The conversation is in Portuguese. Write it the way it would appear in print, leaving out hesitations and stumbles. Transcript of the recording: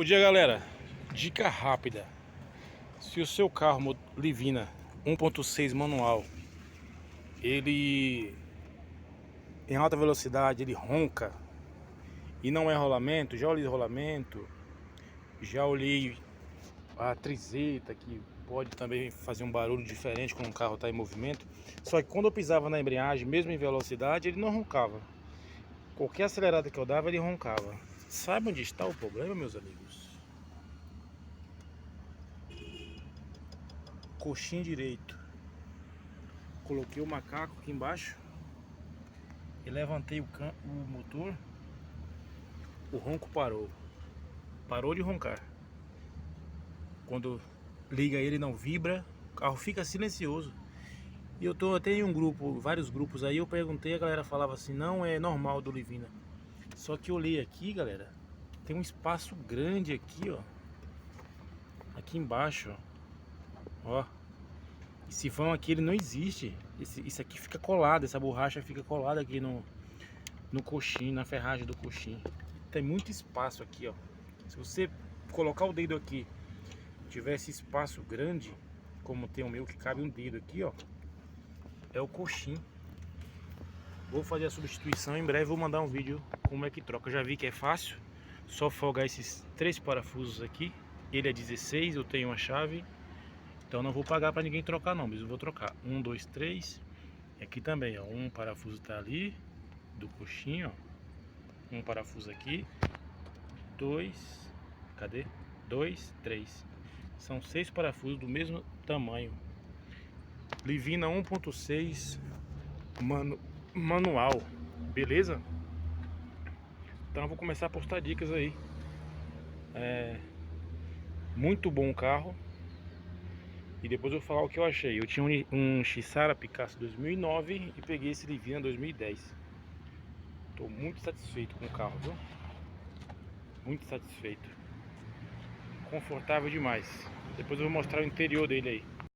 Bom dia, galera. Dica rápida: se o seu carro Livina 1.6 manual, ele em alta velocidade, ele ronca e não é rolamento, já olhei rolamento, já olhei a trizeta, que pode também fazer um barulho diferente quando o carro está em movimento. Só que quando eu pisava na embreagem, mesmo em velocidade, ele não roncava. Qualquer acelerada que eu dava, ele roncava. Sabe onde está o problema, meus amigos? Coxim direito. Coloquei o macaco aqui embaixo e levantei o motor. O ronco parou de roncar. Quando liga ele não vibra, o carro fica silencioso. E eu tô até em um grupo, vários grupos aí, eu perguntei, a galera falava assim: não, é normal do Livina. Só que eu olhei aqui, galera, tem um espaço grande aqui, ó, aqui embaixo, ó. Esse sifão aqui, ele não existe. Isso aqui fica colado, essa borracha fica colada aqui no coxim, na ferragem do coxim. Tem muito espaço aqui, ó. Se você colocar o dedo aqui, tivesse espaço grande, como tem o meu que cabe um dedo aqui, ó, é o coxim. Vou fazer a substituição, em breve vou mandar um vídeo como é que troca. Eu já vi que é fácil, só folgar esses 3 parafusos aqui. Ele é 16, eu tenho uma chave, então não vou pagar para ninguém trocar não, mas eu vou trocar 1, 2, 3. E aqui também, ó, um parafuso tá ali do coxim, ó, um parafuso aqui, 2, cadê? 2, 3. São 6 parafusos do mesmo tamanho. Livina 1.6 manual, beleza? Então eu vou começar a postar dicas aí. Muito bom o carro. E depois eu vou falar o que eu achei. Eu tinha um Xsara Picasso 2009 e peguei esse Livina 2010. Estou muito satisfeito com o carro, viu? Muito satisfeito. Confortável demais. Depois eu vou mostrar o interior dele aí.